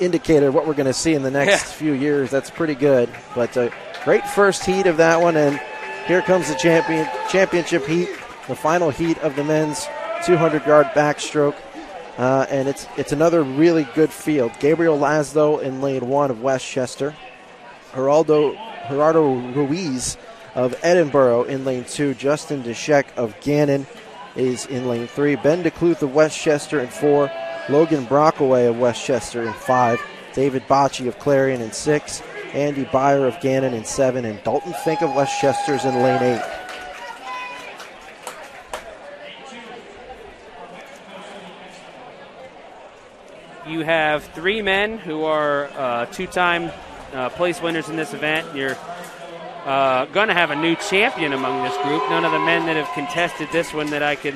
indicator of what we're going to see in the next few years. That's pretty good. But a great first heat of that one, and here comes the championship heat, the final heat of the men's 200-yard backstroke. And it's another really good field. Gabriel Laszlo in lane 1 of Westchester. Gerardo Ruiz of Edinburgh in lane 2. Justin Deshek of Gannon is in lane 3. Ben DeCluth of Westchester in 4. Logan Brockaway of Westchester in 5. David Bocci of Clarion in 6. Andy Byer of Gannon in 7. And Dalton Fink of Westchester is in lane 8. You have 3 men who are two-time place winners in this event. You're going to have a new champion among this group. None of the men that have contested this one that I can,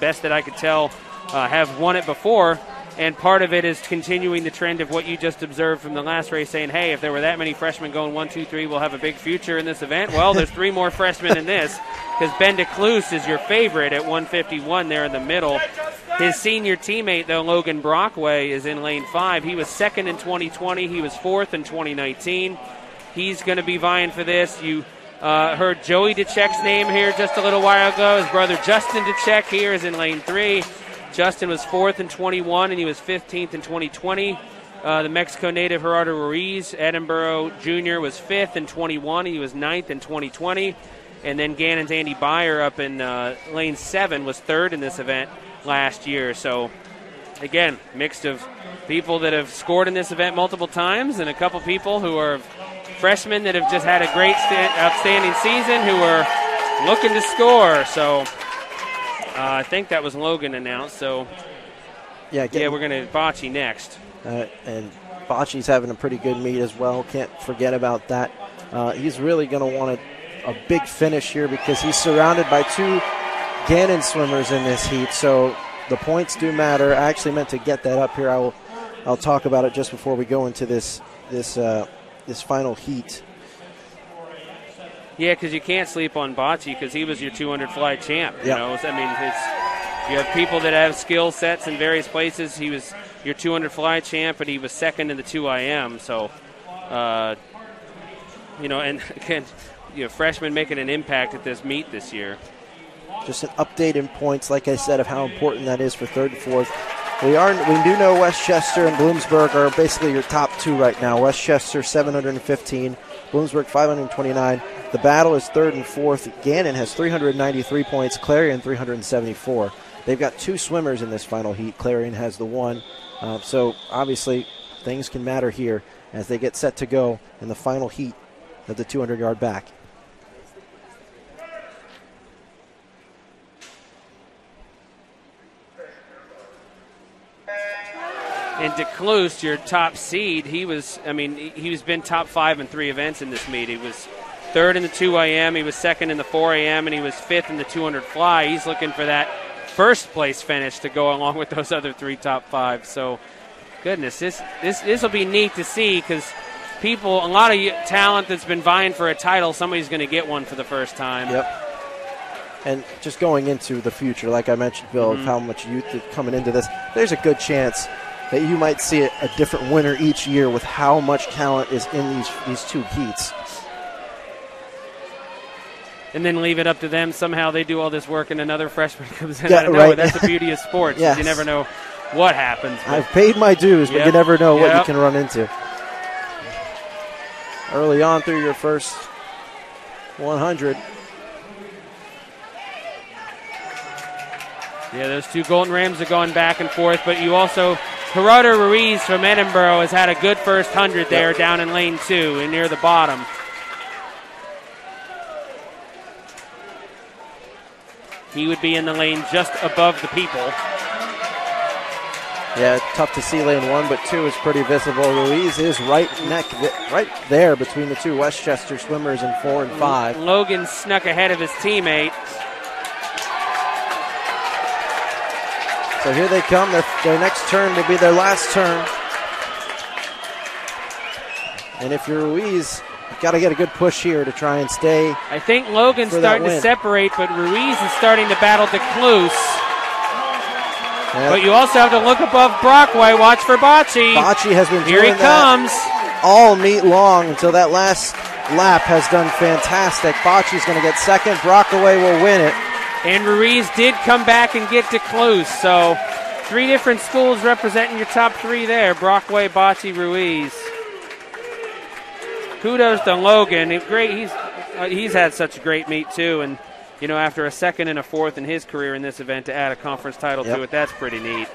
best that I could tell, have won it before. And part of it is continuing the trend of what you just observed from the last race, saying, hey, if there were that many freshmen going 1, 2, 3, we'll have a big future in this event. Well, there's 3 more freshmen in this, because Ben DeCluth is your favorite at 151 there in the middle. His senior teammate, though, Logan Brockway, is in lane 5. He was 2nd in 2020. He was 4th in 2019. He's going to be vying for this. You heard Joey DeCheck's name here just a little while ago. His brother Justin DeCheck here is in lane 3. Justin was 4th in 21, and he was 15th in 2020. The Mexico native Gerardo Ruiz, Edinburgh Jr., was 5th in 21. He was 9th in 2020. And then Gannon's Andy Byer up in lane 7 was 3rd in this event last year. So, again, mixed of people that have scored in this event multiple times and a couple people who are freshmen that have just had a great, outstanding season who are looking to score. So, I think that was Logan announced. So, we're going to Bocci next. And Bocci's having a pretty good meet as well. Can't forget about that. He's really going to want a big finish here because he's surrounded by 2 Gannon swimmers in this heat. So the points do matter. I actually meant to get that up here. I'll talk about it just before we go into this final heat. Yeah, because you can't sleep on Bocci because he was your 200 fly champ. You know, I mean, you have people that have skill sets in various places. He was your 200 fly champ, but he was 2nd in the 2IM. So, and again, freshmen making an impact at this meet this year. Just an update in points, like I said, of how important that is for 3rd and 4th. We do know Westchester and Bloomsburg are basically your top 2 right now. Westchester 715, Bloomsburg 529. The battle is 3rd and 4th. Gannon has 393 points, Clarion 374. They've got 2 swimmers in this final heat. Clarion has the 1. So obviously things can matter here as they get set to go in the final heat of the 200-yard back. And DeCluth, your top seed, he's been top 5 in 3 events in this meet. He was 3rd in the 2IM, he was 2nd in the 4AM, and he was 5th in the 200 fly. He's looking for that first place finish to go along with those other 3 top 5. So, goodness, this will be neat to see because a lot of talent that's been vying for a title, somebody's going to get one for the first time. Yep. And just going into the future, like I mentioned, Bill, of how much youth is coming into this, there's a good chance that you might see a different winner each year with how much talent is in these 2 heats. And then leave it up to them. Somehow they do all this work and another freshman comes in out of nowhere. That's the beauty of sports. Yes. You never know what happens. I've paid my dues, but you never know what you can run into. Early on through your first 100. Yeah, those 2 Golden Rams are going back and forth, but you also, Gerardo Ruiz from Edinburgh has had a good first 100 there down in lane 2 and near the bottom. He would be in the lane just above the people. Yeah, tough to see lane 1, but 2 is pretty visible. Ruiz is right there between the 2 Westchester swimmers in 4 and 5. Logan snuck ahead of his teammate. So here they come. Their next turn will be their last turn. And if you're Ruiz, you've got to get a good push here to try and stay. I think Logan's starting to separate, but Ruiz is starting to battle DeCluth. But you also have to look above Brockway. Watch for Bocce. Bocce has been Here he doing that comes. all meet long until that last lap has done fantastic. Bocce's going to get second. Brockway will win it. And Ruiz did come back and get to close. So 3 different schools representing your top 3 there. Brockway, Bocce, Ruiz. Kudos to Logan. Great. He's had such a great meet too. And, you know, after a second and a fourth in his career in this event, to add a conference title to it, that's pretty neat.